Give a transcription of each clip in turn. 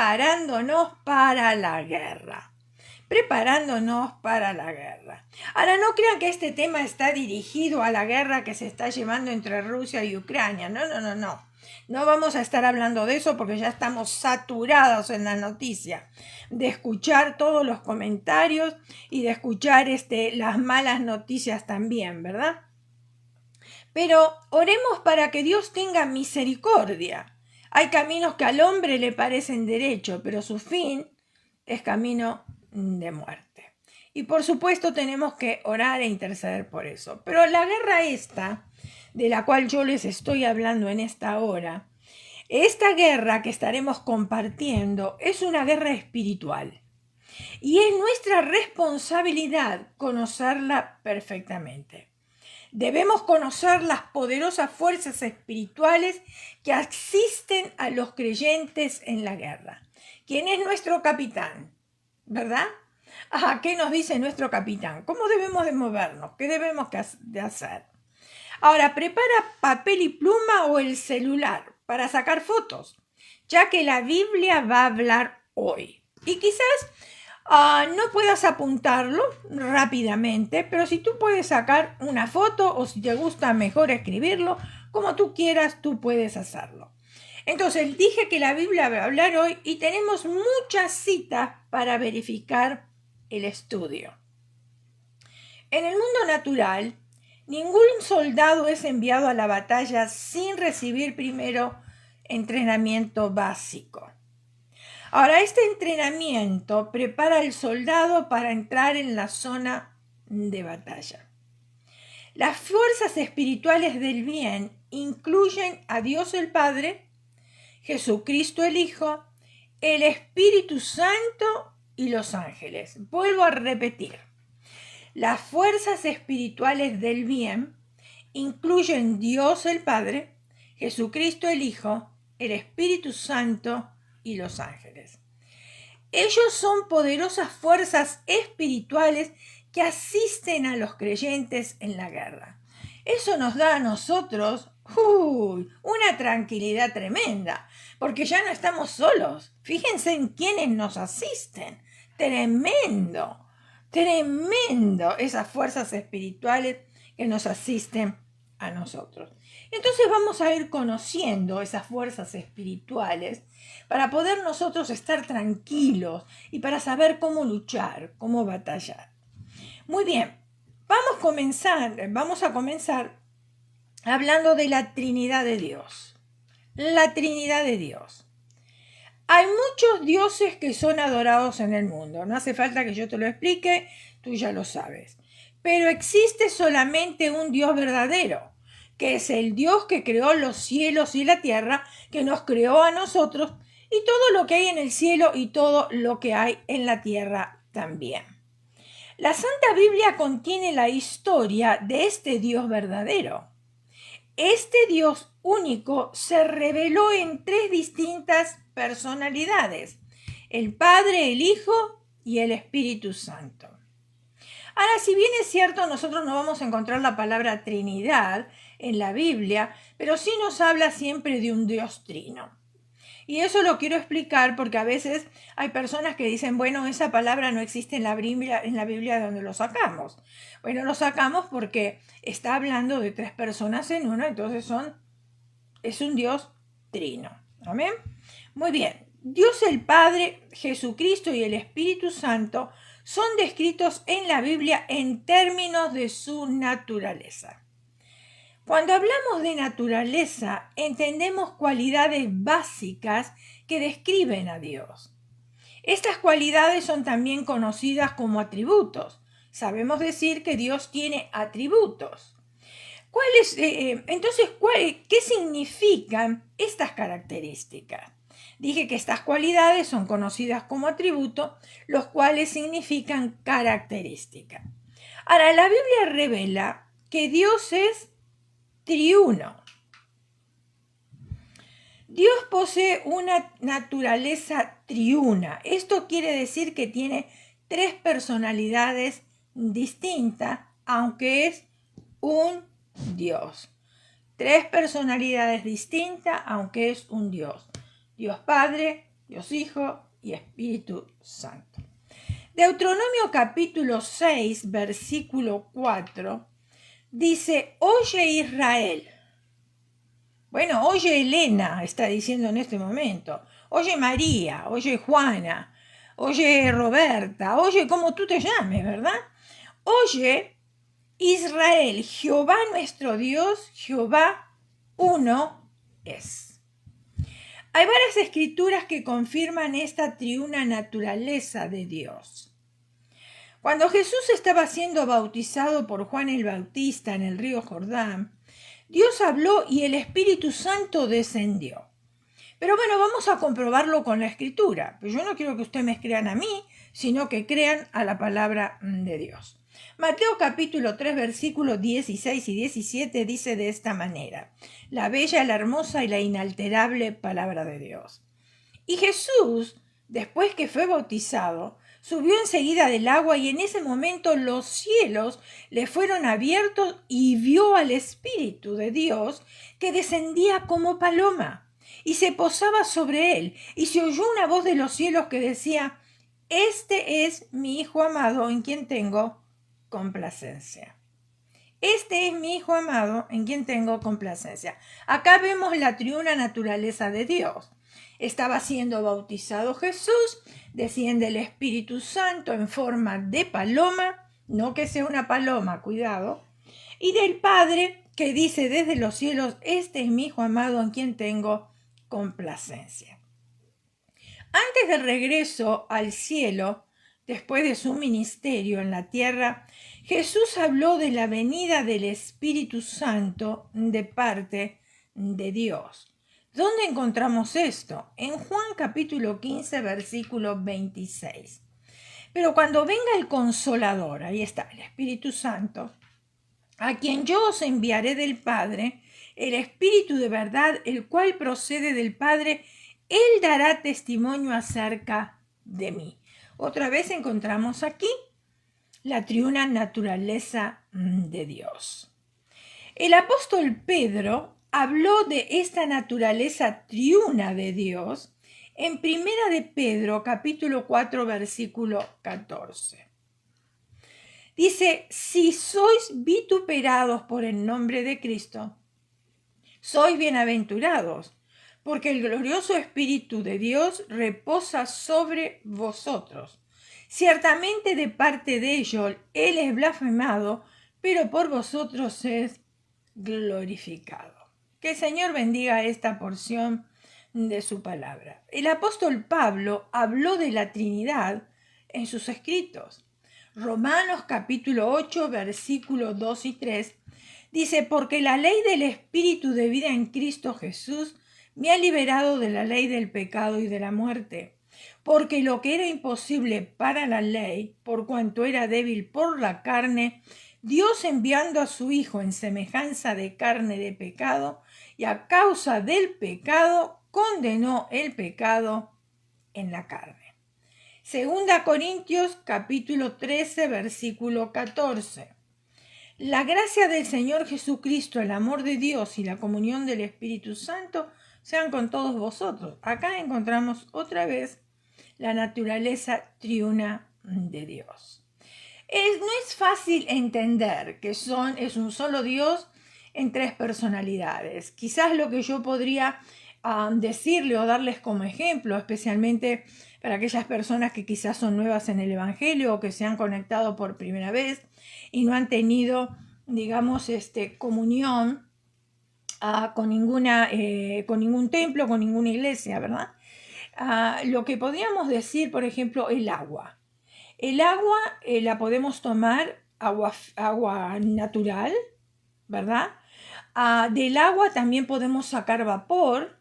preparándonos para la guerra. Preparándonos para la guerra. Ahora, no crean que este tema está dirigido a la guerra que se está llevando entre Rusia y Ucrania. No. No vamos a estar hablando de eso porque ya estamos saturados en la noticia de escuchar todos los comentarios y de escuchar las malas noticias también, ¿verdad? Pero oremos para que Dios tenga misericordia. Hay caminos que al hombre le parecen derecho, pero su fin es camino de muerte. Y por supuesto tenemos que orar e interceder por eso. Pero la guerra esta, de la cual yo les estoy hablando en esta hora, esta guerra que estaremos compartiendo es una guerra espiritual. Y es nuestra responsabilidad conocerla perfectamente. Debemos conocer las poderosas fuerzas espirituales que asisten a los creyentes en la guerra. ¿Quién es nuestro capitán? ¿Verdad? ¿Qué nos dice nuestro capitán? ¿Cómo debemos de movernos? ¿Qué debemos de hacer? Ahora, prepara papel y pluma o el celular para sacar fotos, ya que la Biblia va a hablar hoy. Y quizás no puedas apuntarlo rápidamente, pero si tú puedes sacar una foto o si te gusta mejor escribirlo, como tú quieras, tú puedes hacerlo. Entonces, dije que la Biblia va a hablar hoy y tenemos muchas citas para verificar el estudio. En el mundo natural, ningún soldado es enviado a la batalla sin recibir primero entrenamiento básico. Ahora, este entrenamiento prepara al soldado para entrar en la zona de batalla. Las fuerzas espirituales del bien incluyen a Dios el Padre, Jesucristo el Hijo, el Espíritu Santo y los ángeles. Vuelvo a repetir. Las fuerzas espirituales del bien incluyen Dios el Padre, Jesucristo el Hijo, el Espíritu Santo y los ángeles. Ellos son poderosas fuerzas espirituales que asisten a los creyentes en la guerra. Eso nos da a nosotros una tranquilidad tremenda, porque ya no estamos solos. Fíjense en quiénes nos asisten. Tremendo esas fuerzas espirituales que nos asisten a nosotros. Entonces vamos a ir conociendo esas fuerzas espirituales para poder nosotros estar tranquilos y para saber cómo luchar, cómo batallar. Muy bien, vamos a comenzar hablando de la Trinidad de Dios. La Trinidad de Dios. Hay muchos dioses que son adorados en el mundo. No hace falta que yo te lo explique, tú ya lo sabes. Pero existe solamente un Dios verdadero, que es el Dios que creó los cielos y la tierra, que nos creó a nosotros, y todo lo que hay en el cielo y todo lo que hay en la tierra también. La Santa Biblia contiene la historia de este Dios verdadero. Este Dios único se reveló en tres distintas personalidades: el Padre, el Hijo y el Espíritu Santo. Ahora, si bien es cierto, nosotros no vamos a encontrar la palabra Trinidad en la Biblia, pero sí nos habla siempre de un Dios trino. Y eso lo quiero explicar porque a veces hay personas que dicen, bueno, esa palabra no existe en la Biblia de donde lo sacamos. Bueno, lo sacamos porque está hablando de tres personas en uno, entonces es un Dios trino. ¿Amén? Muy bien. Dios el Padre, Jesucristo y el Espíritu Santo son descritos en la Biblia en términos de su naturaleza. Cuando hablamos de naturaleza, entendemos cualidades básicas que describen a Dios. Estas cualidades son también conocidas como atributos. Sabemos decir que Dios tiene atributos. ¿Qué significan estas características? Dije que estas cualidades son conocidas como atributos, los cuales significan características. Ahora, la Biblia revela que Dios es triuno. Dios posee una naturaleza triuna. Esto quiere decir que tiene tres personalidades distintas, aunque es un Dios. Tres personalidades distintas, aunque es un Dios. Dios Padre, Dios Hijo y Espíritu Santo. Deuteronomio capítulo 6, versículo 4, dice, oye Israel. Bueno, oye Elena, está diciendo en este momento. Oye María, oye Juana, oye Roberta, oye como tú te llames, ¿verdad? Oye Israel, Jehová nuestro Dios, Jehová uno es. Hay varias escrituras que confirman esta triuna naturaleza de Dios. Cuando Jesús estaba siendo bautizado por Juan el Bautista en el río Jordán, Dios habló y el Espíritu Santo descendió. Pero bueno, vamos a comprobarlo con la escritura. Pero yo no quiero que ustedes me crean a mí, sino que crean a la palabra de Dios. Mateo capítulo 3, versículos 16 y 17 dice de esta manera: la bella, la hermosa y la inalterable palabra de Dios. Y Jesús, después que fue bautizado, subió enseguida del agua y en ese momento los cielos le fueron abiertos y vio al Espíritu de Dios que descendía como paloma y se posaba sobre él, y se oyó una voz de los cielos que decía: este es mi Hijo amado en quien tengo complacencia. Este es mi Hijo amado en quien tengo complacencia. Acá vemos la triuna naturaleza de Dios. Estaba siendo bautizado Jesús, desciende el Espíritu Santo en forma de paloma, no que sea una paloma, cuidado, y del Padre que dice desde los cielos: este es mi Hijo amado en quien tengo complacencia. Antes del regreso al cielo, después de su ministerio en la tierra, Jesús habló de la venida del Espíritu Santo de parte de Dios. ¿Dónde encontramos esto? En Juan capítulo 15, versículo 26. Pero cuando venga el Consolador, ahí está, el Espíritu Santo, a quien yo os enviaré del Padre, el Espíritu de verdad, el cual procede del Padre, Él dará testimonio acerca de mí. Otra vez encontramos aquí la triuna naturaleza de Dios. El apóstol Pedro habló de esta naturaleza triuna de Dios en Primera de Pedro, capítulo 4, versículo 14. Dice: si sois vituperados por el nombre de Cristo, sois bienaventurados, porque el glorioso Espíritu de Dios reposa sobre vosotros. Ciertamente de parte de ellos Él es blasfemado, pero por vosotros es glorificado. Que el Señor bendiga esta porción de su palabra. El apóstol Pablo habló de la Trinidad en sus escritos. Romanos capítulo 8, versículos 2 y 3 dice: porque la ley del Espíritu de vida en Cristo Jesús me ha liberado de la ley del pecado y de la muerte. Porque lo que era imposible para la ley, por cuanto era débil por la carne, Dios, enviando a su Hijo en semejanza de carne de pecado, y a causa del pecado, condenó el pecado en la carne. Segunda Corintios capítulo 13, versículo 14. La gracia del Señor Jesucristo, el amor de Dios y la comunión del Espíritu Santo sean con todos vosotros. Acá encontramos otra vez la naturaleza triuna de Dios. No es fácil entender que es un solo Dios en tres personalidades. Quizás lo que yo podría decirle o darles como ejemplo, especialmente para aquellas personas que quizás son nuevas en el Evangelio o que se han conectado por primera vez y no han tenido, digamos, comunión con ningún templo, con ninguna iglesia, ¿verdad? Lo que podríamos decir, por ejemplo, el agua. El agua la podemos tomar agua natural, ¿verdad? Del agua también podemos sacar vapor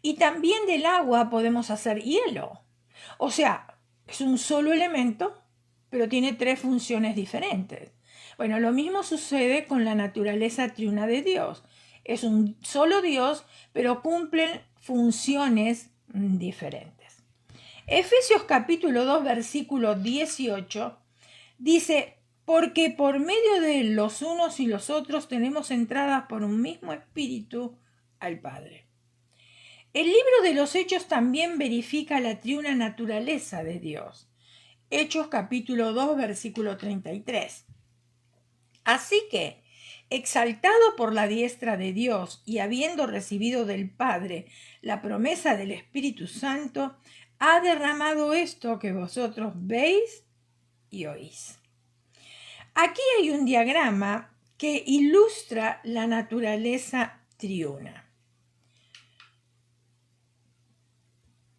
y también del agua podemos hacer hielo. O sea, es un solo elemento, pero tiene tres funciones diferentes. Bueno, lo mismo sucede con la naturaleza triuna de Dios. Es un solo Dios, pero cumplen funciones diferentes. Efesios capítulo 2, versículo 18 dice: porque por medio de los unos y los otros tenemos entrada por un mismo espíritu al Padre. El libro de los Hechos también verifica la triuna naturaleza de Dios. Hechos capítulo 2, versículo 33. Así que, exaltado por la diestra de Dios y habiendo recibido del Padre la promesa del Espíritu Santo, ha derramado esto que vosotros veis y oís. Aquí hay un diagrama que ilustra la naturaleza triuna.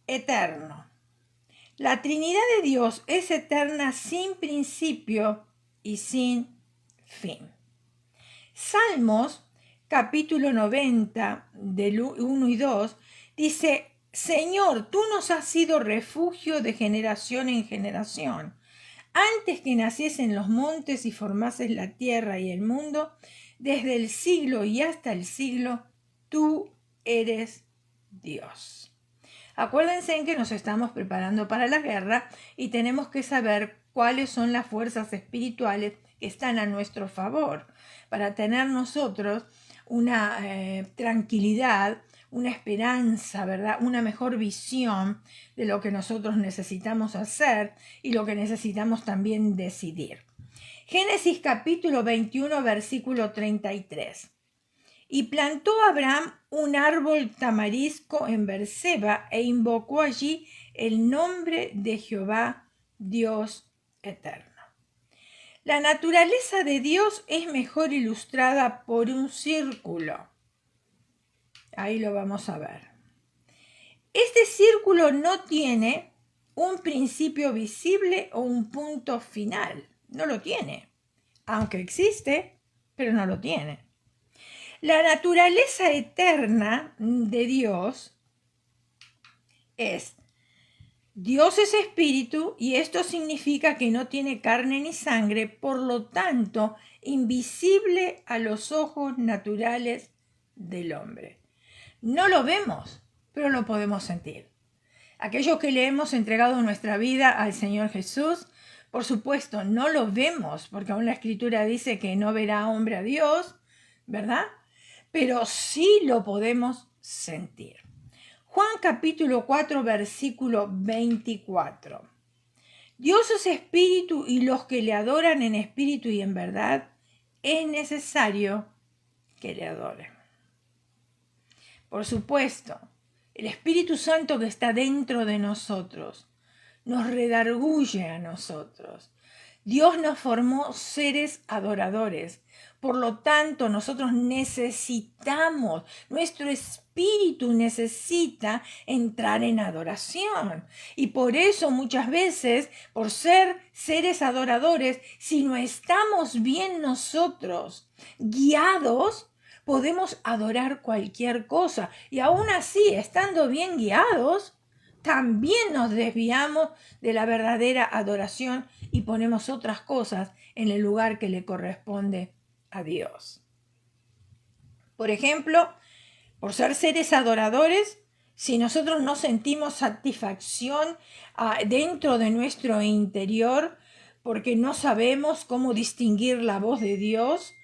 Eterno. La Trinidad de Dios es eterna sin principio y sin fin. Salmos, capítulo 90, del 1 y 2, dice: Señor, tú nos has sido refugio de generación en generación. Antes que naciesen los montes y formases la tierra y el mundo, desde el siglo y hasta el siglo, tú eres Dios. Acuérdense en que nos estamos preparando para la guerra y tenemos que saber cuáles son las fuerzas espirituales que están a nuestro favor para tener nosotros una tranquilidad, una esperanza, ¿verdad? Una mejor visión de lo que nosotros necesitamos hacer y lo que necesitamos también decidir. Génesis capítulo 21, versículo 33. Y plantó Abraham un árbol tamarisco en Berseba e invocó allí el nombre de Jehová, Dios eterno. La naturaleza de Dios es mejor ilustrada por un círculo. Ahí lo vamos a ver. Este círculo no tiene un principio visible o un punto final. No lo tiene. Aunque existe, pero no lo tiene. La naturaleza eterna de Dios es: Dios es espíritu y esto significa que no tiene carne ni sangre, por lo tanto, invisible a los ojos naturales del hombre. No lo vemos, pero lo podemos sentir. Aquellos que le hemos entregado nuestra vida al Señor Jesús, por supuesto, no lo vemos, porque aún la Escritura dice que no verá hombre a Dios, ¿verdad? Pero sí lo podemos sentir. Juan capítulo 4, versículo 24. Dios es espíritu y los que le adoran en espíritu y en verdad, es necesario que le adoren. Por supuesto, el Espíritu Santo que está dentro de nosotros nos redarguye a nosotros. Dios nos formó seres adoradores. Por lo tanto, nosotros necesitamos, nuestro espíritu necesita entrar en adoración. Y por eso muchas veces, por ser seres adoradores, si no estamos bien nosotros guiados, podemos adorar cualquier cosa. Y aún así, estando bien guiados, también nos desviamos de la verdadera adoración y ponemos otras cosas en el lugar que le corresponde a Dios. Por ejemplo, por ser seres adoradores, si nosotros no sentimos satisfacción dentro de nuestro interior, porque no sabemos cómo distinguir la voz de Dios,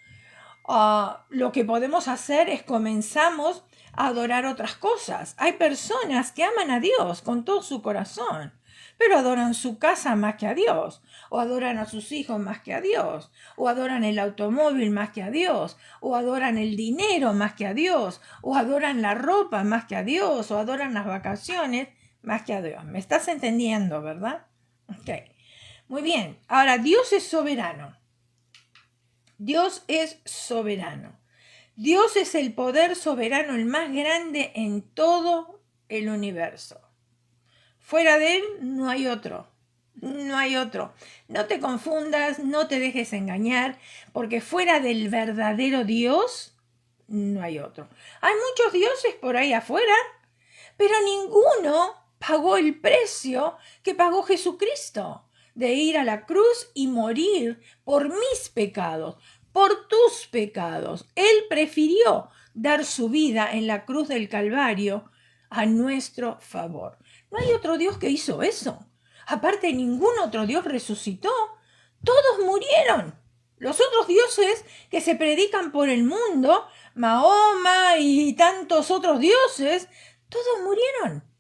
lo que podemos hacer es comenzamos a adorar otras cosas. Hay personas que aman a Dios con todo su corazón, pero adoran su casa más que a Dios, o adoran a sus hijos más que a Dios, o adoran el automóvil más que a Dios, o adoran el dinero más que a Dios, o adoran la ropa más que a Dios, o adoran las vacaciones más que a Dios. ¿Me estás entendiendo, verdad? Ok. Muy bien. Ahora, Dios es soberano. Dios es soberano. Dios es el poder soberano, el más grande en todo el universo. Fuera de Él no hay otro. No hay otro. No te confundas, no te dejes engañar, porque fuera del verdadero Dios no hay otro. Hay muchos dioses por ahí afuera, pero ninguno pagó el precio que pagó Jesucristo, de ir a la cruz y morir por mis pecados, por tus pecados. Él prefirió dar su vida en la cruz del Calvario a nuestro favor. No hay otro Dios que hizo eso. Aparte, ningún otro Dios resucitó. Todos murieron. Los otros dioses que se predican por el mundo, Mahoma y tantos otros dioses, Todos murieron.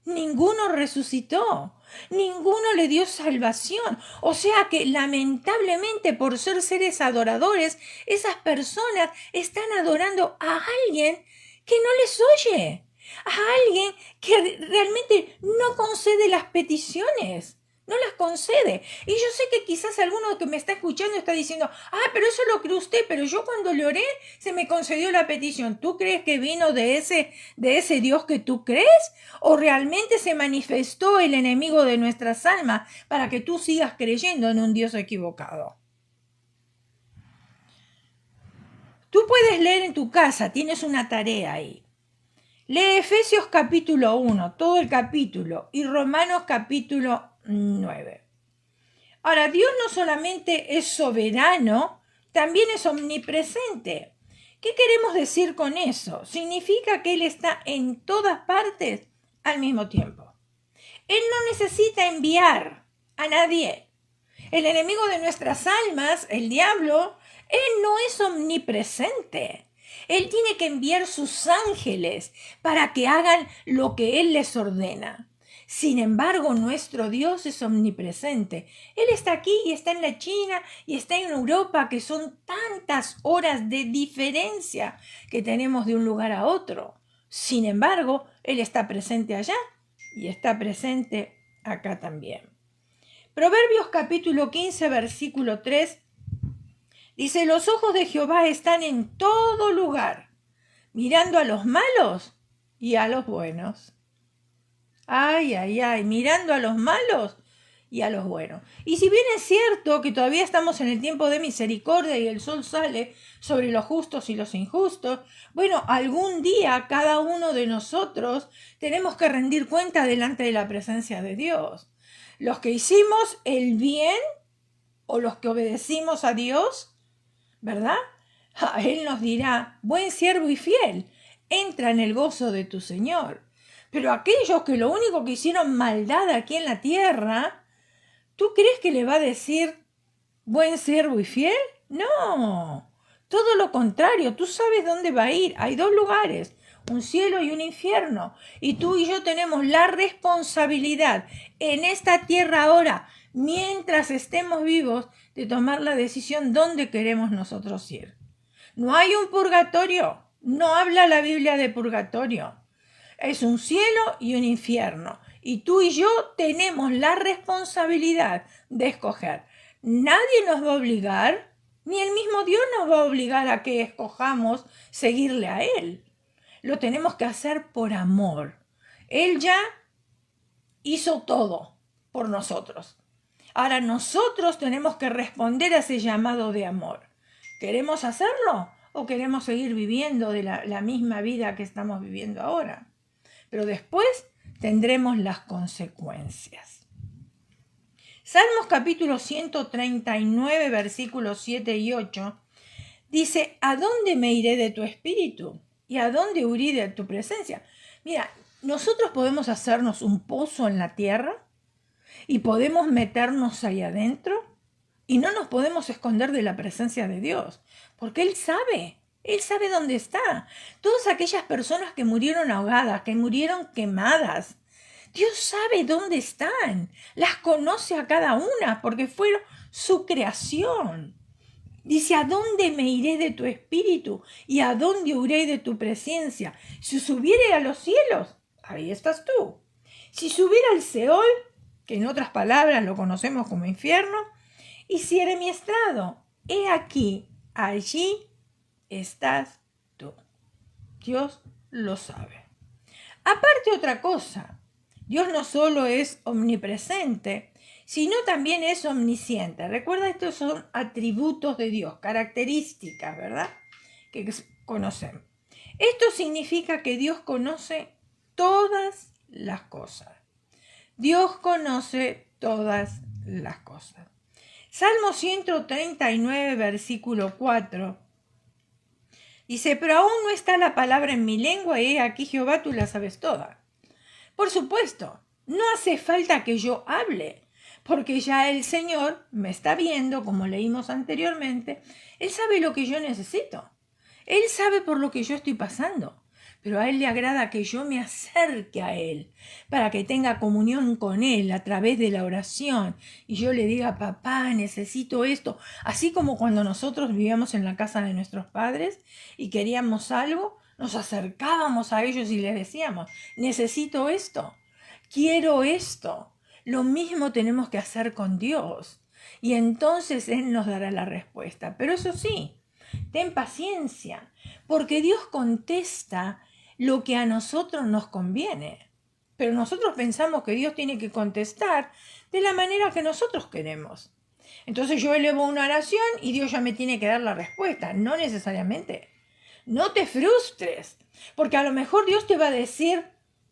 Ninguno resucitó, ninguno le dio salvación. O sea que lamentablemente por ser seres adoradores, esas personas están adorando a alguien que no les oye, a alguien que realmente no concede las peticiones. No las concede. Y yo sé que quizás alguno que me está escuchando está diciendo, pero eso lo cree usted, pero yo cuando le oré se me concedió la petición. ¿Tú crees que vino de ese Dios que tú crees? ¿O realmente se manifestó el enemigo de nuestras almas para que tú sigas creyendo en un Dios equivocado? Tú puedes leer en tu casa, tienes una tarea ahí. Lee Efesios capítulo 1, todo el capítulo, y Romanos capítulo 9. Ahora, Dios no solamente es soberano, también es omnipresente. ¿Qué queremos decir con eso? Significa que Él está en todas partes al mismo tiempo. Él no necesita enviar a nadie. El enemigo de nuestras almas, el diablo, Él no es omnipresente. Él tiene que enviar sus ángeles para que hagan lo que Él les ordena. Sin embargo, nuestro Dios es omnipresente. Él está aquí y está en la China y está en Europa, que son tantas horas de diferencia que tenemos de un lugar a otro. Sin embargo, Él está presente allá y está presente acá también. Proverbios capítulo 15, versículo 3, dice, los ojos de Jehová están en todo lugar, mirando a los malos y a los buenos. Ay, ay, ay, mirando a los malos y a los buenos. Y si bien es cierto que todavía estamos en el tiempo de misericordia y el sol sale sobre los justos y los injustos, bueno, algún día cada uno de nosotros tenemos que rendir cuenta delante de la presencia de Dios. Los que hicimos el bien o los que obedecimos a Dios, ¿verdad? Él nos dirá, buen siervo y fiel, entra en el gozo de tu Señor. Pero aquellos que lo único que hicieron maldad aquí en la tierra, ¿tú crees que le va a decir buen siervo y fiel? No, todo lo contrario, tú sabes dónde va a ir. Hay dos lugares, un cielo y un infierno. Y tú y yo tenemos la responsabilidad en esta tierra ahora, mientras estemos vivos, de tomar la decisión dónde queremos nosotros ir. No hay un purgatorio, no habla la Biblia de purgatorio. Es un cielo y un infierno. Y tú y yo tenemos la responsabilidad de escoger. Nadie nos va a obligar, ni el mismo Dios nos va a obligar a que escojamos seguirle a Él. Lo tenemos que hacer por amor. Él ya hizo todo por nosotros. Ahora nosotros tenemos que responder a ese llamado de amor. ¿Queremos hacerlo o queremos seguir viviendo de la misma vida que estamos viviendo ahora? Pero después tendremos las consecuencias. Salmos capítulo 139, versículos 7 y 8, dice, ¿a dónde me iré de tu espíritu? ¿Y a dónde huiré de tu presencia? Mira, nosotros podemos hacernos un pozo en la tierra y podemos meternos ahí adentro y no nos podemos esconder de la presencia de Dios, porque Él sabe dónde está. Todas aquellas personas que murieron ahogadas, que murieron quemadas, Dios sabe dónde están. Las conoce a cada una porque fueron su creación. Dice, ¿a dónde me iré de tu espíritu? ¿Y a dónde huiré de tu presencia? Si subiere a los cielos, ahí estás tú. Si subiera al Seol, que en otras palabras lo conocemos como infierno, hiciere mi estrado, he aquí, allí estás tú. Dios lo sabe. Aparte otra cosa, Dios no solo es omnipresente, sino también es omnisciente. Recuerda, estos son atributos de Dios, características, ¿verdad? Que conocemos. Esto significa que Dios conoce todas las cosas. Dios conoce todas las cosas. Salmo 139, versículo 4. Dice, pero aún no está la palabra en mi lengua y aquí Jehová tú la sabes toda. Por supuesto, no hace falta que yo hable, porque ya el Señor me está viendo, como leímos anteriormente. Él sabe lo que yo necesito. Él sabe por lo que yo estoy pasando. pero a Él le agrada que yo me acerque a Él, para que tenga comunión con Él a través de la oración. Y yo le diga, papá, necesito esto. Así como cuando nosotros vivíamos en la casa de nuestros padres y queríamos algo, nos acercábamos a ellos y les decíamos, necesito esto, quiero esto. Lo mismo tenemos que hacer con Dios. Y entonces Él nos dará la respuesta. Pero eso sí, ten paciencia, porque Dios contesta lo que a nosotros nos conviene. Pero nosotros pensamos que Dios tiene que contestar de la manera que nosotros queremos. Entonces yo elevo una oración y Dios ya me tiene que dar la respuesta. No necesariamente. No te frustres, porque a lo mejor Dios te va a decir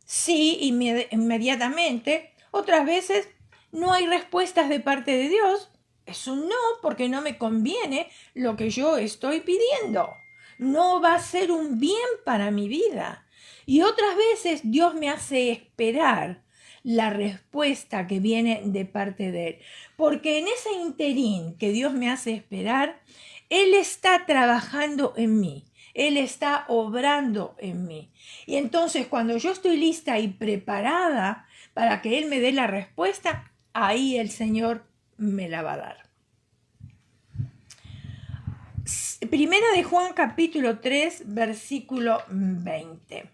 sí inmediatamente. Otras veces no hay respuestas de parte de Dios. Es un no porque no me conviene lo que yo estoy pidiendo. No va a ser un bien para mi vida. Y otras veces Dios me hace esperar la respuesta que viene de parte de Él. Porque en ese interín que Dios me hace esperar, Él está trabajando en mí. Él está obrando en mí. Y entonces cuando yo estoy lista y preparada para que Él me dé la respuesta, ahí el Señor me la va a dar. Primera de Juan capítulo 3 versículo 20.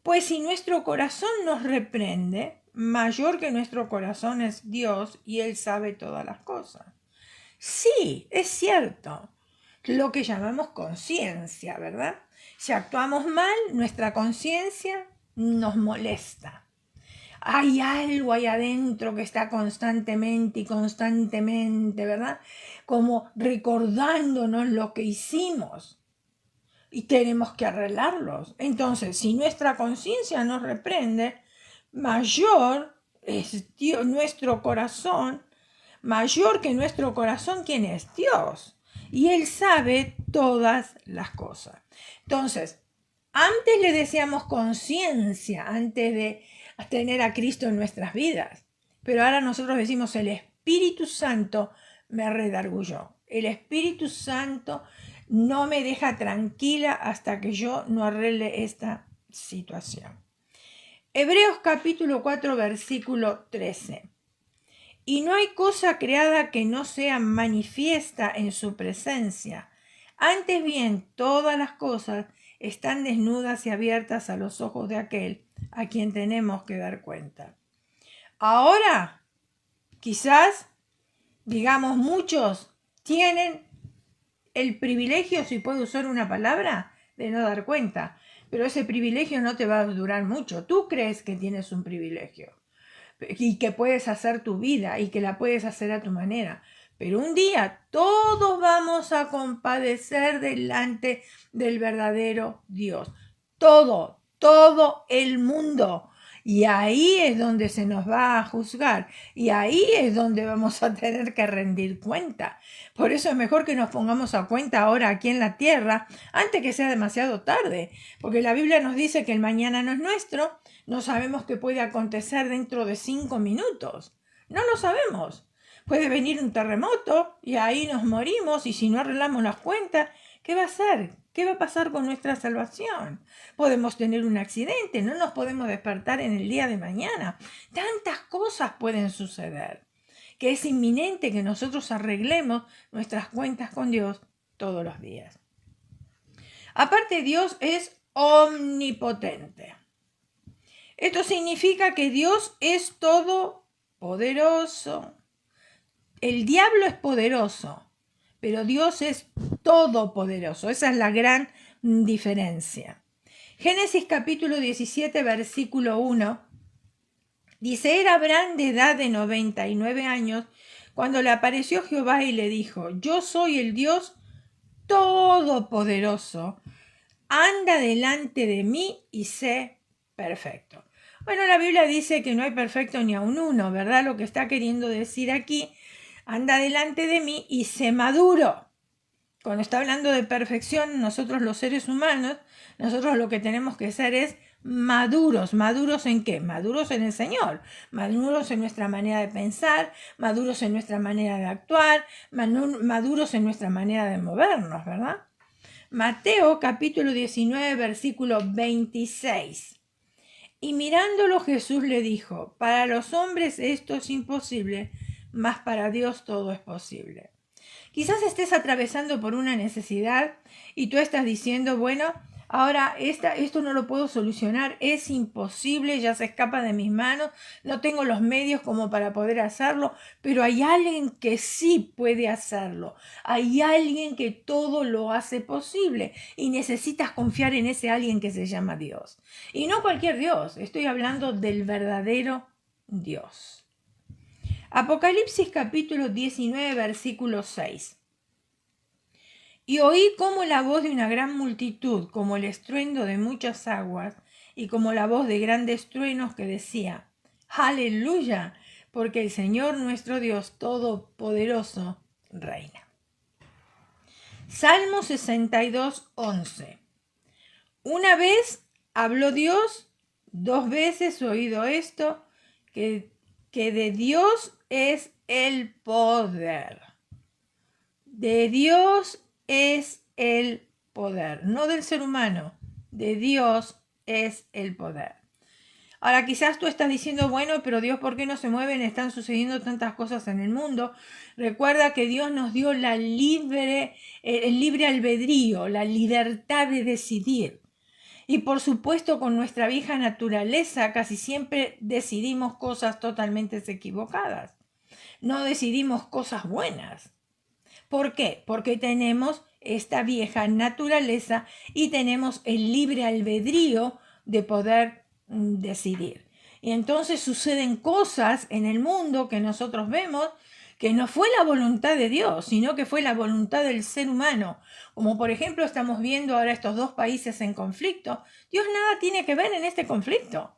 Pues si nuestro corazón nos reprende, mayor que nuestro corazón es Dios y Él sabe todas las cosas. Sí, es cierto, lo que llamamos conciencia, ¿verdad? Si actuamos mal, nuestra conciencia nos molesta. Hay algo ahí adentro que está constantemente y constantemente, ¿verdad? Como recordándonos lo que hicimos y tenemos que arreglarlos. Entonces, si nuestra conciencia nos reprende, mayor es Dios, nuestro corazón, mayor que nuestro corazón, ¿quién es? Dios. Y Él sabe todas las cosas. Entonces, antes le decíamos conciencia, antes de tener a Cristo en nuestras vidas. Pero ahora nosotros decimos el Espíritu Santo me redargulló. El Espíritu Santo no me deja tranquila hasta que yo no arregle esta situación. Hebreos capítulo 4 versículo 13. Y no hay cosa creada que no sea manifiesta en su presencia. Antes bien, todas las cosas están desnudas y abiertas a los ojos de aquel a quien tenemos que dar cuenta. Ahora, quizás, digamos, muchos tienen el privilegio, si puedo usar una palabra, de no dar cuenta. Pero ese privilegio no te va a durar mucho. Tú crees que tienes un privilegio y que puedes hacer tu vida y que la puedes hacer a tu manera. Pero un día todos vamos a compadecer delante del verdadero Dios. Todo el mundo. Y ahí es donde se nos va a juzgar. Y ahí es donde vamos a tener que rendir cuenta. Por eso es mejor que nos pongamos a cuenta ahora aquí en la tierra, antes que sea demasiado tarde. Porque la Biblia nos dice que el mañana no es nuestro. No sabemos qué puede acontecer dentro de 5 minutos. No lo sabemos. Puede venir un terremoto y ahí nos morimos y si no arreglamos las cuentas, ¿qué va a hacer? ¿Qué va a pasar con nuestra salvación? Podemos tener un accidente, no nos podemos despertar en el día de mañana. Tantas cosas pueden suceder que es inminente que nosotros arreglemos nuestras cuentas con Dios todos los días. Aparte, Dios es omnipotente. Esto significa que Dios es todopoderoso. El diablo es poderoso, pero Dios es todopoderoso. Esa es la gran diferencia. Génesis capítulo 17, versículo 1, dice, era Abraham de edad de 99 años cuando le apareció Jehová y le dijo, yo soy el Dios todopoderoso, anda delante de mí y sé perfecto. Bueno, la Biblia dice que no hay perfecto ni aun uno, ¿verdad? Lo que está queriendo decir aquí, anda delante de mí y sé maduro. Cuando está hablando de perfección, nosotros los seres humanos, nosotros lo que tenemos que ser es maduros. ¿Maduros en qué? Maduros en el Señor, maduros en nuestra manera de pensar, maduros en nuestra manera de actuar, maduros en nuestra manera de movernos, ¿verdad? Mateo capítulo 19, versículo 26. Y mirándolo Jesús le dijo, para los hombres esto es imposible, mas para Dios todo es posible. Quizás estés atravesando por una necesidad y tú estás diciendo, bueno, ahora esto no lo puedo solucionar, es imposible, ya se escapa de mis manos, no tengo los medios como para poder hacerlo, pero hay alguien que sí puede hacerlo, hay alguien que todo lo hace posible y necesitas confiar en ese alguien que se llama Dios. Y no cualquier Dios, estoy hablando del verdadero Dios. Apocalipsis capítulo 19, versículo 6. Y oí como la voz de una gran multitud, como el estruendo de muchas aguas, y como la voz de grandes truenos que decía, ¡Aleluya! Porque el Señor nuestro Dios Todopoderoso reina. Salmo 62, 11. Una vez habló Dios, 2 veces he oído esto, que de Dios es el poder. De Dios es el poder, no del ser humano. De Dios es el poder. Ahora quizás tú estás diciendo, bueno, pero Dios, ¿por qué no se mueven? Están sucediendo tantas cosas en el mundo. Recuerda que Dios nos dio el libre albedrío, la libertad de decidir. Y por supuesto con nuestra vieja naturaleza casi siempre decidimos cosas totalmente equivocadas. No decidimos cosas buenas. ¿Por qué? Porque tenemos esta vieja naturaleza y tenemos el libre albedrío de poder decidir. Y entonces suceden cosas en el mundo que nosotros vemos que no fue la voluntad de Dios, sino que fue la voluntad del ser humano. Como por ejemplo estamos viendo ahora estos 2 países en conflicto. Dios nada tiene que ver en este conflicto.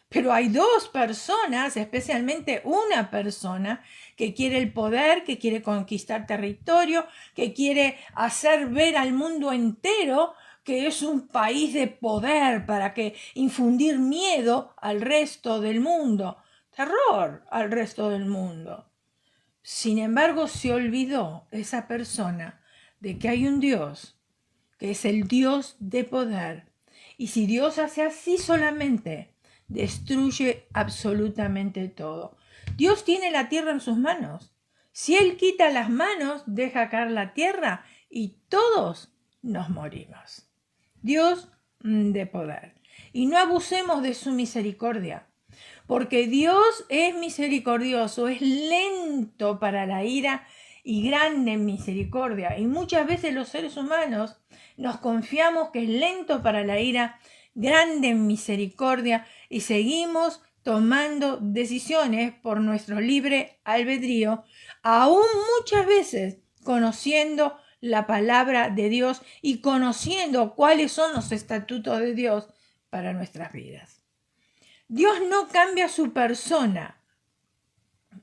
Pero hay 2 personas, especialmente una persona, que quiere el poder, que quiere conquistar territorio, que quiere hacer ver al mundo entero que es un país de poder para que infundir miedo al resto del mundo, terror al resto del mundo. Sin embargo, se olvidó esa persona de que hay un Dios, que es el Dios de poder. Y si Dios hace así solamente, destruye absolutamente todo. Dios tiene la tierra en sus manos. Si Él quita las manos, deja caer la tierra y todos nos morimos. Dios de poder. Y no abusemos de su misericordia, porque Dios es misericordioso, es lento para la ira y grande en misericordia. Y muchas veces los seres humanos nos confiamos que es lento para la ira, grande en misericordia, y seguimos tomando decisiones por nuestro libre albedrío, aún muchas veces conociendo la palabra de Dios y conociendo cuáles son los estatutos de Dios para nuestras vidas. Dios no cambia su persona,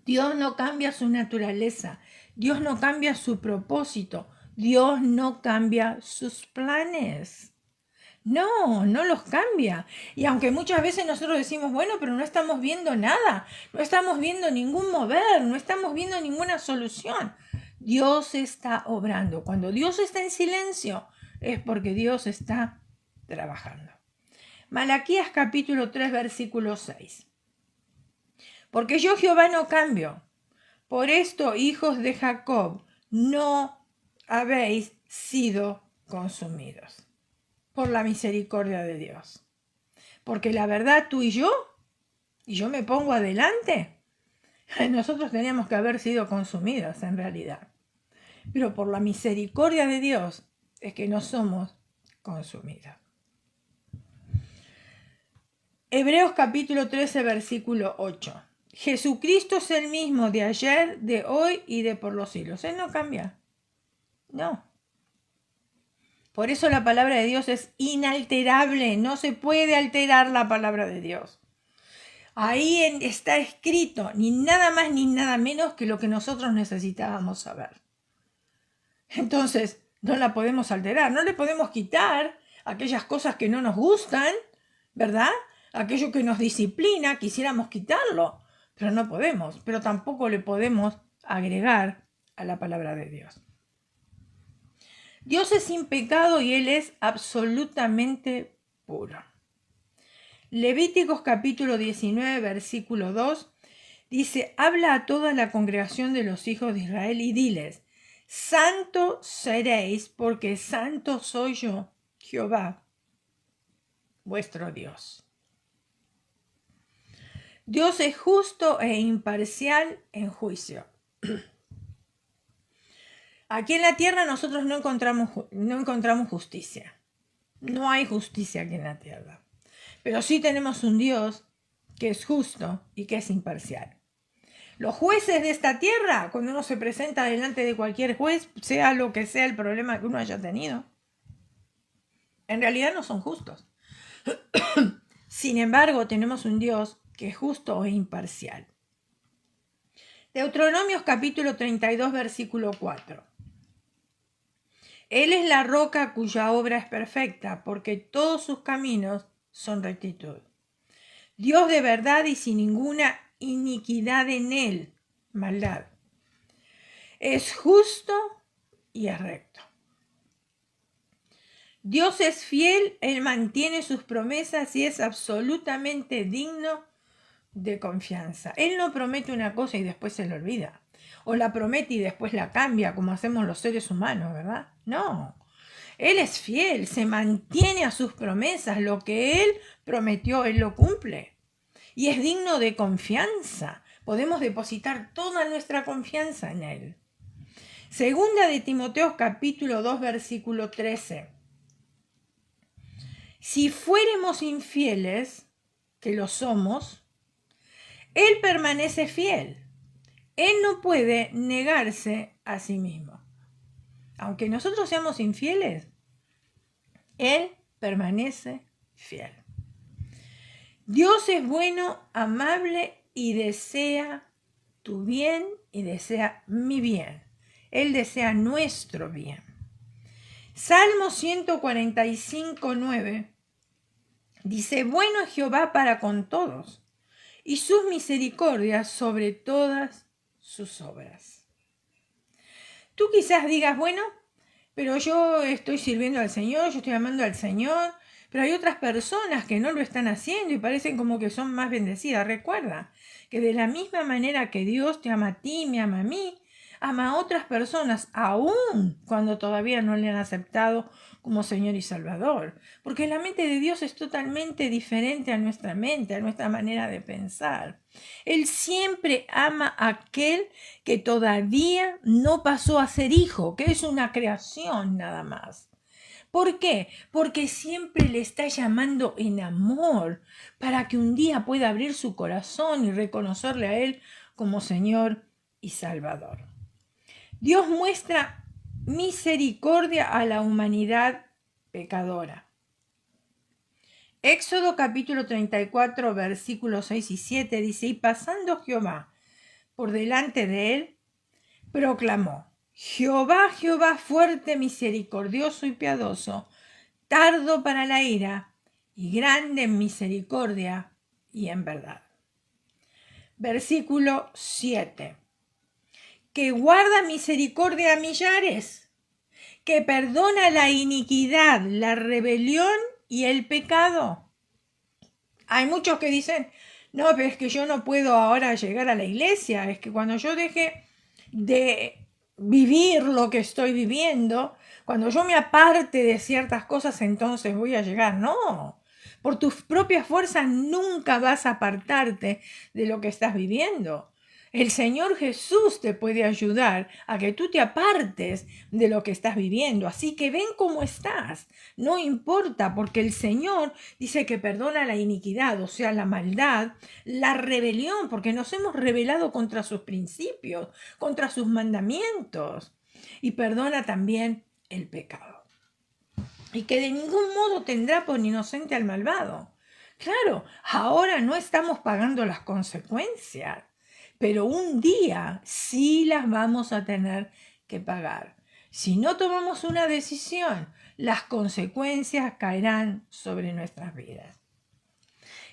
Dios no cambia su naturaleza, Dios no cambia su propósito, Dios no cambia sus planes. No, no los cambia. Y aunque muchas veces nosotros decimos, bueno, pero no estamos viendo nada, no estamos viendo ningún mover, no estamos viendo ninguna solución. Dios está obrando. Cuando Dios está en silencio, es porque Dios está trabajando. Malaquías capítulo 3, versículo 6. Porque yo Jehová no cambio. Por esto, hijos de Jacob, no habéis sido consumidos por la misericordia de Dios. Porque la verdad, tú y yo me pongo adelante, nosotros teníamos que haber sido consumidos en realidad. Pero por la misericordia de Dios es que no somos consumidos. Hebreos capítulo 13, versículo 8. Jesucristo es el mismo de ayer, de hoy y de por los siglos. Él no cambia. No. Por eso la palabra de Dios es inalterable. No se puede alterar la palabra de Dios. Ahí está escrito ni nada más ni nada menos que lo que nosotros necesitábamos saber. Entonces, no la podemos alterar. No le podemos quitar aquellas cosas que no nos gustan, ¿verdad? Aquello que nos disciplina, quisiéramos quitarlo, pero no podemos, pero tampoco le podemos agregar a la palabra de Dios. Dios es sin pecado y Él es absolutamente puro. Levíticos capítulo 19, versículo 2, dice: habla a toda la congregación de los hijos de Israel y diles: santo seréis, porque santo soy yo, Jehová, vuestro Dios. Dios es justo e imparcial en juicio. Aquí en la tierra nosotros no encontramos justicia. No hay justicia aquí en la tierra. Pero sí tenemos un Dios que es justo y que es imparcial. Los jueces de esta tierra, cuando uno se presenta delante de cualquier juez, sea lo que sea el problema que uno haya tenido, en realidad no son justos. Sin embargo, tenemos un Dios que es justo e imparcial. Deuteronomios capítulo 32, versículo 4. Él es la roca cuya obra es perfecta, porque todos sus caminos son rectitud. Dios de verdad y sin ninguna iniquidad en él, maldad. Es justo y es recto. Dios es fiel, Él mantiene sus promesas y es absolutamente digno de confianza. Él no promete una cosa y después se la olvida. O la promete y después la cambia, como hacemos los seres humanos, ¿verdad? No. Él es fiel, se mantiene a sus promesas. Lo que Él prometió, Él lo cumple. Y es digno de confianza. Podemos depositar toda nuestra confianza en Él. Segunda de Timoteo capítulo 2, versículo 13. Si fuéramos infieles, que lo somos, Él permanece fiel. Él no puede negarse a sí mismo. Aunque nosotros seamos infieles, Él permanece fiel. Dios es bueno, amable y desea tu bien y desea mi bien. Él desea nuestro bien. Salmo 145, 9 dice: bueno es Jehová para con todos, y sus misericordias sobre todas sus obras. Tú quizás digas: bueno, pero yo estoy sirviendo al Señor, yo estoy amando al Señor, pero hay otras personas que no lo están haciendo y parecen como que son más bendecidas. Recuerda que de la misma manera que Dios te ama a ti, me ama a mí, ama a otras personas, aún cuando todavía no le han aceptado como Señor y Salvador. Porque la mente de Dios es totalmente diferente a nuestra mente, a nuestra manera de pensar. Él siempre ama a aquel que todavía no pasó a ser hijo, que es una creación nada más. ¿Por qué? Porque siempre le está llamando en amor para que un día pueda abrir su corazón y reconocerle a Él como Señor y Salvador. Dios muestra misericordia a la humanidad pecadora. Éxodo capítulo 34, versículos 6 y 7 dice: y pasando Jehová por delante de él, proclamó: Jehová, Jehová, fuerte, misericordioso y piadoso, tardo para la ira y grande en misericordia y en verdad. Versículo 7. Que guarda misericordia a millares, que perdona la iniquidad, la rebelión y el pecado. Hay muchos que dicen: no, pero es que yo no puedo ahora llegar a la iglesia, es que cuando yo deje de vivir lo que estoy viviendo, cuando yo me aparte de ciertas cosas, entonces voy a llegar. No, por tus propias fuerzas nunca vas a apartarte de lo que estás viviendo. El Señor Jesús te puede ayudar a que tú te apartes de lo que estás viviendo. Así que ven cómo estás. No importa, porque el Señor dice que perdona la iniquidad, o sea, la maldad, la rebelión, porque nos hemos rebelado contra sus principios, contra sus mandamientos. Y perdona también el pecado. Y que de ningún modo tendrá por inocente al malvado. Claro, ahora no estamos pagando las consecuencias, pero un día sí las vamos a tener que pagar. Si no tomamos una decisión, las consecuencias caerán sobre nuestras vidas.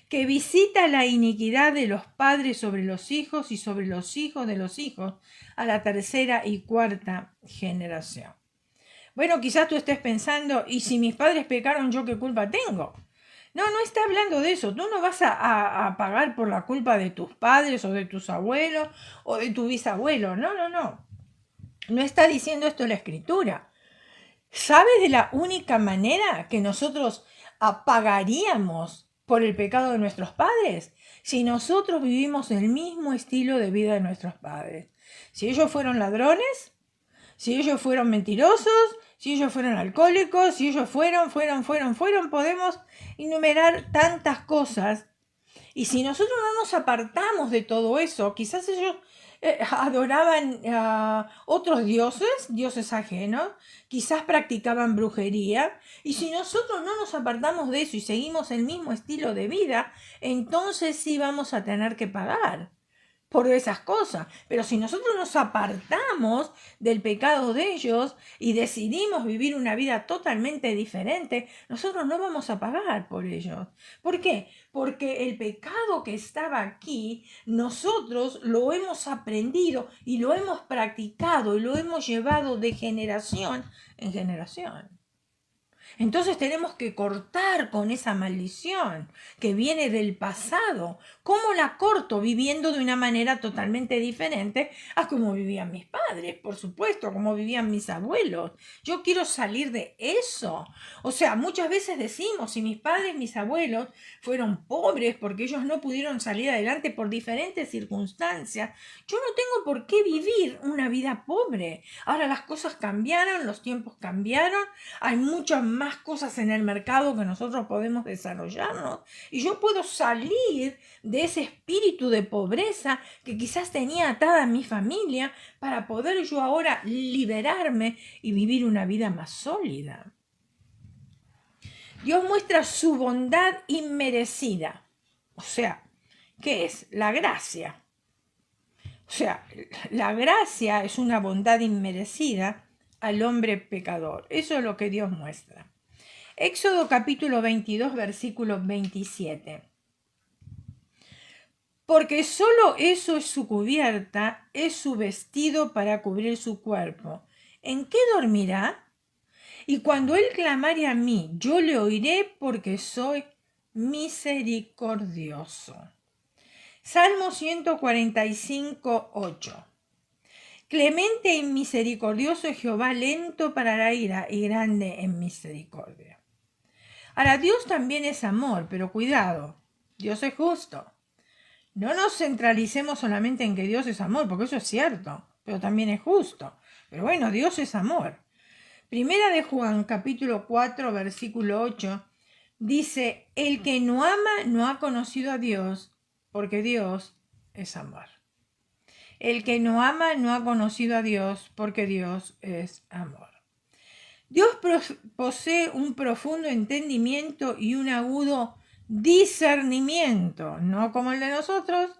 Que visita la iniquidad de los padres sobre los hijos y sobre los hijos de los hijos a la tercera y cuarta generación. Bueno, quizás tú estés pensando, ¿y si mis padres pecaron, yo qué culpa tengo? No, no está hablando de eso. Tú no vas a pagar por la culpa de tus padres o de tus abuelos o de tu bisabuelo. No, no, no. No está diciendo esto la escritura. ¿Sabes de la única manera que nosotros apagaríamos por el pecado de nuestros padres? Si nosotros vivimos el mismo estilo de vida de nuestros padres. Si ellos fueron ladrones, si ellos fueron mentirosos, si ellos fueron alcohólicos, si ellos fueron, podemos enumerar tantas cosas. Y si nosotros no nos apartamos de todo eso, quizás ellos adoraban a otros dioses, dioses ajenos, quizás practicaban brujería, y si nosotros no nos apartamos de eso y seguimos el mismo estilo de vida, entonces sí vamos a tener que pagar por esas cosas. Pero si nosotros nos apartamos del pecado de ellos y decidimos vivir una vida totalmente diferente, nosotros no vamos a pagar por ellos. ¿Por qué? Porque el pecado que estaba aquí, nosotros lo hemos aprendido y lo hemos practicado y lo hemos llevado de generación en generación. Entonces tenemos que cortar con esa maldición que viene del pasado. ¿Cómo la corto? Viviendo de una manera totalmente diferente a como vivían mis padres, por supuesto, como vivían mis abuelos. Yo quiero salir de eso. O sea, muchas veces decimos, si mis padres, mis abuelos fueron pobres porque ellos no pudieron salir adelante por diferentes circunstancias, yo no tengo por qué vivir una vida pobre. Ahora las cosas cambiaron, los tiempos cambiaron, hay muchas más cosas en el mercado que nosotros podemos desarrollarnos y yo puedo salir de ese espíritu de pobreza que quizás tenía atada a mi familia para poder yo ahora liberarme y vivir una vida más sólida. Dios muestra su bondad inmerecida. O sea, ¿qué es? La gracia. O sea, la gracia es una bondad inmerecida al hombre pecador. Eso es lo que Dios muestra. Éxodo capítulo 22, versículo 27. Porque solo eso es su cubierta, es su vestido para cubrir su cuerpo. ¿En qué dormirá? Y cuando él clamare a mí, yo le oiré porque soy misericordioso. Salmo 145, 8. Clemente y misericordioso es Jehová, lento para la ira y grande en misericordia. Ahora, Dios también es amor, pero cuidado, Dios es justo. No nos centralicemos solamente en que Dios es amor, porque eso es cierto, pero también es justo. Pero bueno, Dios es amor. Primera de Juan, capítulo 4, versículo 8, dice, el que no ama no ha conocido a Dios, porque Dios es amor. El que no ama no ha conocido a Dios, porque Dios es amor. Dios posee un profundo entendimiento y un agudo discernimiento, no como el de nosotros,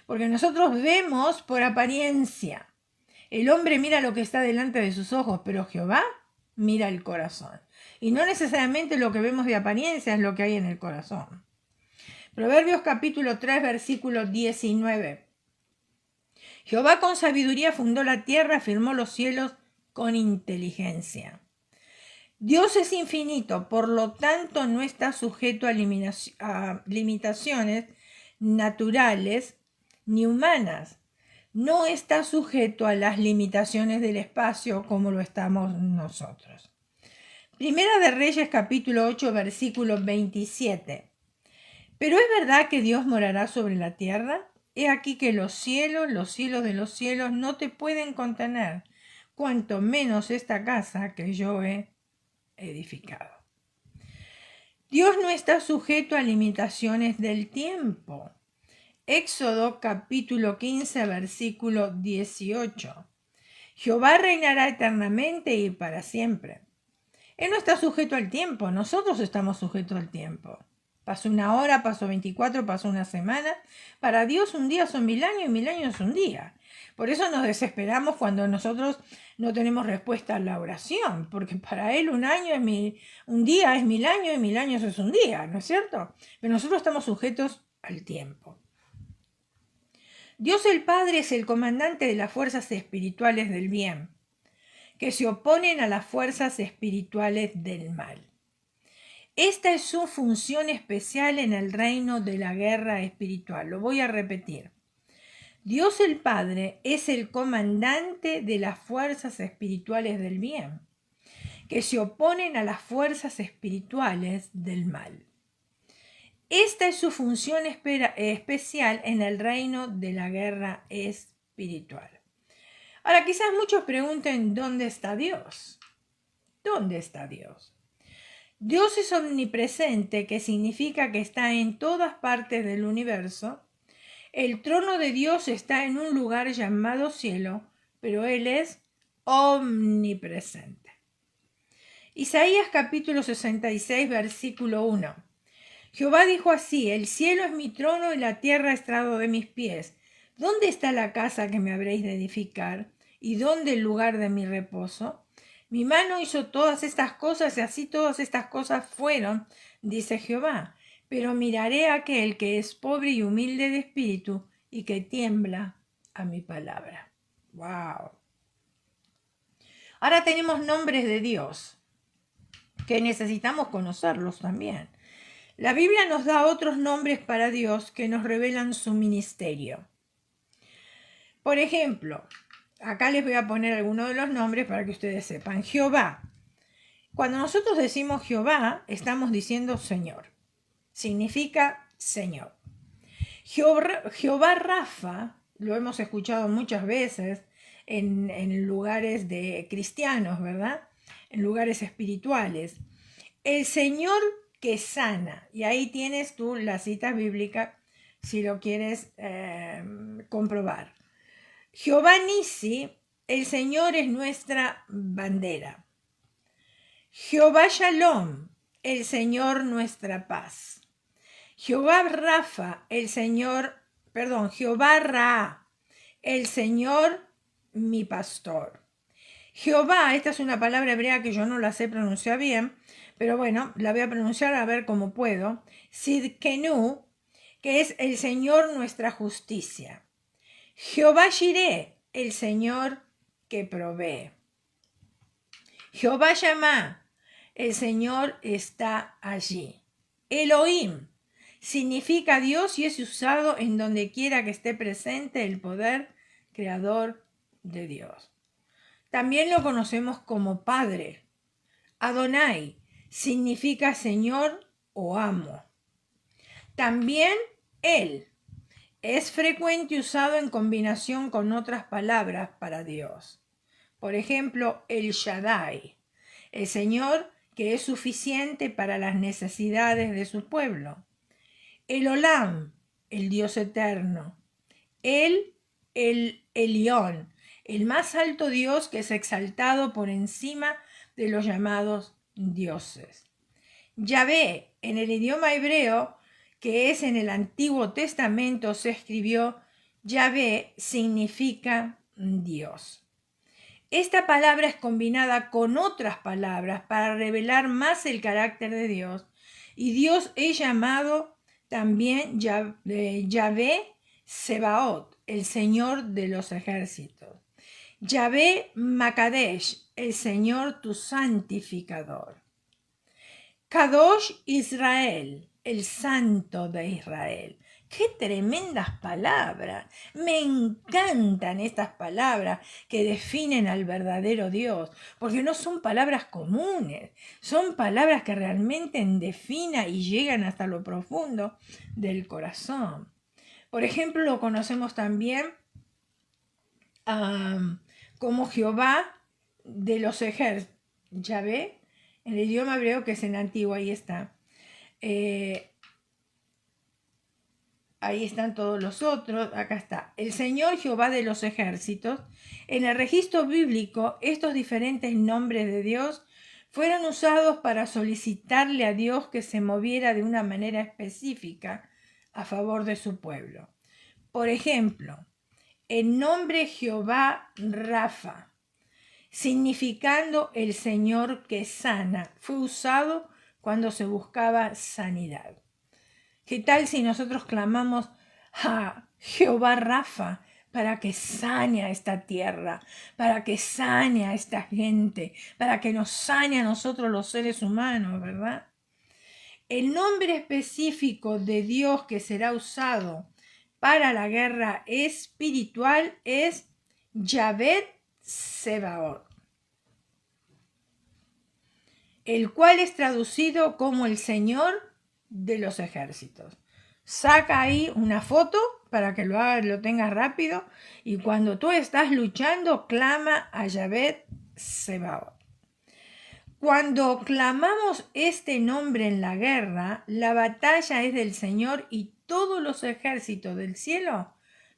porque nosotros vemos por apariencia. El hombre mira lo que está delante de sus ojos, pero Jehová mira el corazón. Y no necesariamente lo que vemos de apariencia es lo que hay en el corazón. Proverbios capítulo 3, versículo 19. Jehová con sabiduría fundó la tierra, firmó los cielos con inteligencia. Dios es infinito, por lo tanto no está sujeto a limitaciones naturales ni humanas. No está sujeto a las limitaciones del espacio como lo estamos nosotros. Primera de Reyes capítulo 8 versículo 27. ¿Pero es verdad que Dios morará sobre la tierra? He aquí que los cielos de los cielos no te pueden contener, cuanto menos esta casa que yo he edificado. Dios no está sujeto a limitaciones del tiempo. Éxodo capítulo 15 versículo 18. Jehová reinará eternamente y para siempre. Él no está sujeto al tiempo, nosotros estamos sujetos al tiempo. Pasó una hora, pasó 24, pasó una semana. Para Dios un día son 1000 años y 1000 años es un día. Por eso nos desesperamos cuando nosotros no tenemos respuesta a la oración, porque para Él un día es 1000 años y 1000 años es un día, ¿no es cierto? Pero nosotros estamos sujetos al tiempo. Dios el Padre es el comandante de las fuerzas espirituales del bien. que se oponen a las fuerzas espirituales del mal. Esta es su función especial en el reino de la guerra espiritual. Lo voy a repetir. Dios el Padre es el comandante de las fuerzas espirituales del bien, que se oponen a las fuerzas espirituales del mal. Esta es su función especial en el reino de la guerra espiritual. Ahora, quizás muchos pregunten, ¿dónde está Dios? ¿Dónde está Dios? Dios es omnipresente, que significa que está en todas partes del universo. El trono de Dios está en un lugar llamado cielo, pero Él es omnipresente. Isaías capítulo 66, versículo 1. Jehová dijo así: el cielo es mi trono y la tierra estrado de mis pies. ¿Dónde está la casa que me habréis de edificar? ¿Y dónde el lugar de mi reposo? Mi mano hizo todas estas cosas y así todas estas cosas fueron, dice Jehová. Pero miraré a aquel que es pobre y humilde de espíritu y que tiembla a mi palabra. ¡Wow! Ahora tenemos nombres de Dios, que necesitamos conocerlos también. La Biblia nos da otros nombres para Dios que nos revelan su ministerio. Por ejemplo, acá les voy a poner algunos de los nombres para que ustedes sepan. Jehová. Cuando nosotros decimos Jehová, estamos diciendo Señor. Significa Señor. Jehová Rafa, lo hemos escuchado muchas veces en lugares de cristianos, ¿verdad? En lugares espirituales. El Señor que sana. Y ahí tienes tú la cita bíblica si lo quieres comprobar. Jehová Nisi, el Señor es nuestra bandera. Jehová Shalom, el Señor nuestra paz. Jehová Rafa, Jehová Ra, el Señor mi pastor. Jehová, esta es una palabra hebrea que yo no la sé pronunciar bien, pero bueno, la voy a pronunciar a ver cómo puedo. Sidkenu, que es el Señor nuestra justicia. Jehová Jireh, el Señor que provee. Jehová Shammah, el Señor está allí. Elohim significa Dios y es usado en donde quiera que esté presente el poder creador de Dios. También lo conocemos como Padre. Adonai significa Señor o amo. También Él es frecuente usado en combinación con otras palabras para Dios. Por ejemplo, El Shaddai, el Señor que es suficiente para las necesidades de su pueblo. El Olam, el Dios eterno. El Elión, el más alto Dios que es exaltado por encima de los llamados dioses. Yahvé, en el idioma hebreo, que es en el Antiguo Testamento, se escribió Yahvé, significa Dios. Esta palabra es combinada con otras palabras para revelar más el carácter de Dios, y Dios es llamado también Yahvé Sebaot, el Señor de los ejércitos. Yahvé Makadesh, el Señor tu santificador. Kadosh Israel, el Santo de Israel. ¡Qué tremendas palabras! Me encantan estas palabras que definen al verdadero Dios, porque no son palabras comunes, son palabras que realmente definen y llegan hasta lo profundo del corazón. Por ejemplo, lo conocemos también como Jehová de los ejércitos. Yahvé, en el idioma hebreo que es en antiguo, ahí está. Ahí están todos los otros, acá está. El Señor Jehová de los ejércitos. En el registro bíblico, estos diferentes nombres de Dios fueron usados para solicitarle a Dios que se moviera de una manera específica a favor de su pueblo. Por ejemplo, el nombre Jehová Rafa, significando el Señor que sana, fue usado cuando se buscaba sanidad. ¿Qué tal si nosotros clamamos a Jehová Rafa para que sane a esta tierra, para que sane a esta gente, para que nos sane a nosotros los seres humanos, ¿verdad? El nombre específico de Dios que será usado para la guerra espiritual es Yahvé Sebaot, el cual es traducido como el Señor de los ejércitos. Saca ahí una foto para que lo tengas rápido, y cuando tú estás luchando, clama a Yahvé Sebaot. Cuando clamamos este nombre en la guerra, la batalla es del Señor y todos los ejércitos del cielo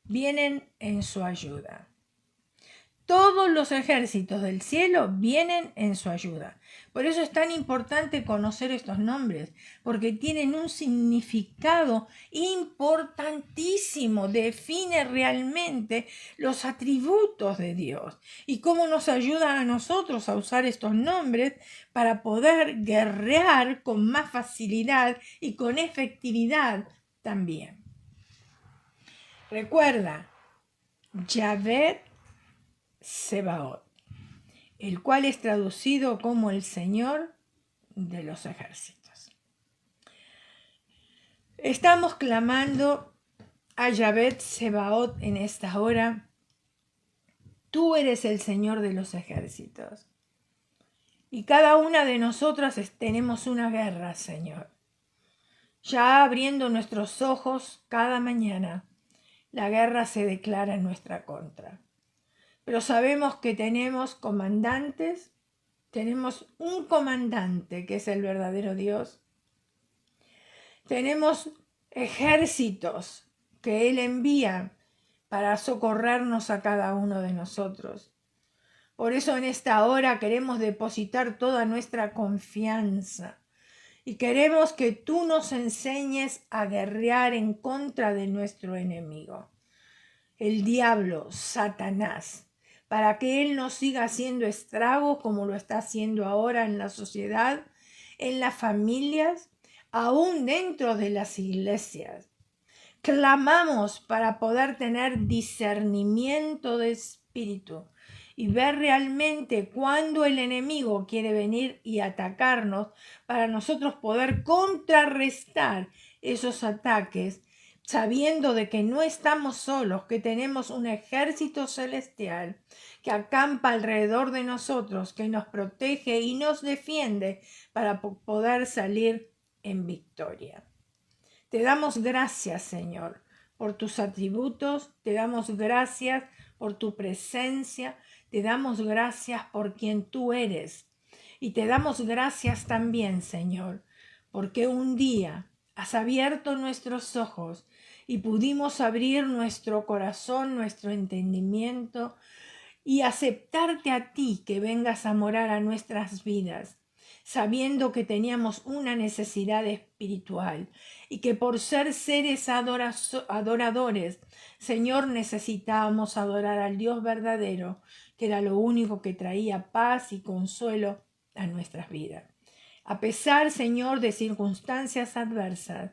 vienen en su ayuda. Todos los ejércitos del cielo vienen en su ayuda. Por eso es tan importante conocer estos nombres, porque tienen un significado importantísimo. Define realmente los atributos de Dios y cómo nos ayudan a nosotros a usar estos nombres para poder guerrear con más facilidad y con efectividad también. Recuerda, Yahvé Sebaot, el cual es traducido como el Señor de los ejércitos. Estamos clamando a Yahvé Sebaot en esta hora. Tú eres el Señor de los ejércitos. Y cada una de nosotras tenemos una guerra, Señor. Ya abriendo nuestros ojos cada mañana, la guerra se declara en nuestra contra. Pero sabemos que tenemos comandantes, tenemos un comandante que es el verdadero Dios. Tenemos ejércitos que Él envía para socorrernos a cada uno de nosotros. Por eso en esta hora queremos depositar toda nuestra confianza y queremos que tú nos enseñes a guerrear en contra de nuestro enemigo, el diablo, Satanás, para que él no siga haciendo estragos como lo está haciendo ahora en la sociedad, en las familias, aún dentro de las iglesias. Clamamos para poder tener discernimiento de espíritu y ver realmente cuando el enemigo quiere venir y atacarnos, para nosotros poder contrarrestar esos ataques, sabiendo de que no estamos solos, que tenemos un ejército celestial que acampa alrededor de nosotros, que nos protege y nos defiende para poder salir en victoria. Te damos gracias, Señor, por tus atributos, te damos gracias por tu presencia, te damos gracias por quien tú eres. Y te damos gracias también, Señor, porque un día has abierto nuestros ojos y pudimos abrir nuestro corazón, nuestro entendimiento y aceptarte a ti que vengas a morar a nuestras vidas, sabiendo que teníamos una necesidad espiritual y que por ser seres adoradores, Señor, necesitábamos adorar al Dios verdadero, que era lo único que traía paz y consuelo a nuestras vidas. A pesar, Señor, de circunstancias adversas,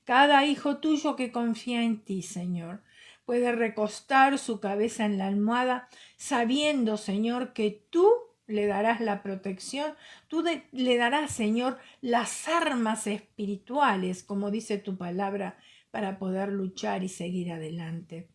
cada hijo tuyo que confía en ti, Señor, puede recostar su cabeza en la almohada, sabiendo, Señor, que tú le darás la protección, le darás, Señor, las armas espirituales, como dice tu palabra, para poder luchar y seguir adelante.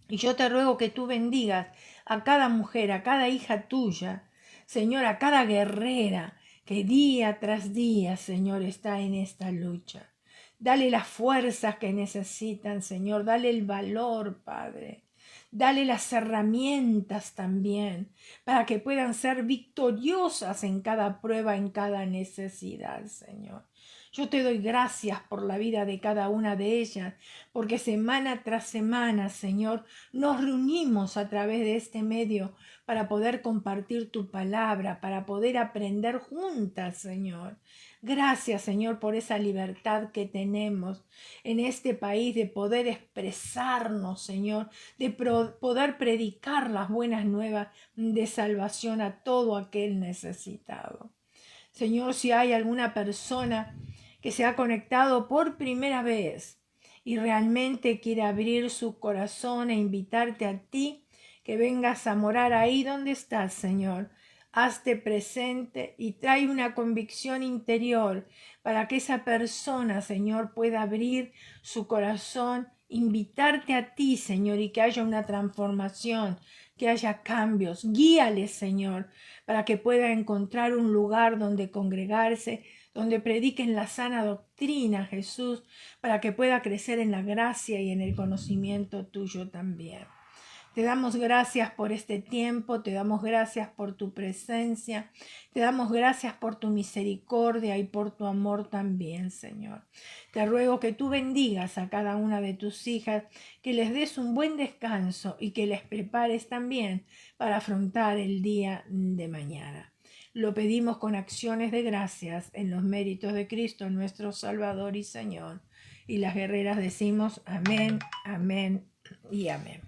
Y yo te ruego que tú bendigas a cada mujer, a cada hija tuya, Señor, a cada guerrera que día tras día, Señor, está en esta lucha. Dale las fuerzas que necesitan, Señor. Dale el valor, Padre. Dale las herramientas también para que puedan ser victoriosas en cada prueba, en cada necesidad, Señor. Yo te doy gracias por la vida de cada una de ellas, porque semana tras semana, Señor, nos reunimos a través de este medio para poder compartir tu palabra, para poder aprender juntas, Señor. Gracias, Señor, por esa libertad que tenemos en este país de poder expresarnos, Señor, de poder predicar las buenas nuevas de salvación a todo aquel necesitado. Señor, si hay alguna persona que se ha conectado por primera vez y realmente quiere abrir su corazón e invitarte a ti, que vengas a morar ahí donde estás, Señor. Hazte presente y trae una convicción interior para que esa persona, Señor, pueda abrir su corazón, invitarte a ti, Señor, y que haya una transformación, que haya cambios. Guíales, Señor, para que pueda encontrar un lugar donde congregarse, donde prediquen la sana doctrina, Jesús, para que pueda crecer en la gracia y en el conocimiento tuyo también. Te damos gracias por este tiempo, te damos gracias por tu presencia, te damos gracias por tu misericordia y por tu amor también, Señor. Te ruego que tú bendigas a cada una de tus hijas, que les des un buen descanso y que les prepares también para afrontar el día de mañana. Lo pedimos con acciones de gracias en los méritos de Cristo, nuestro Salvador y Señor. Y las guerreras decimos amén, amén y amén.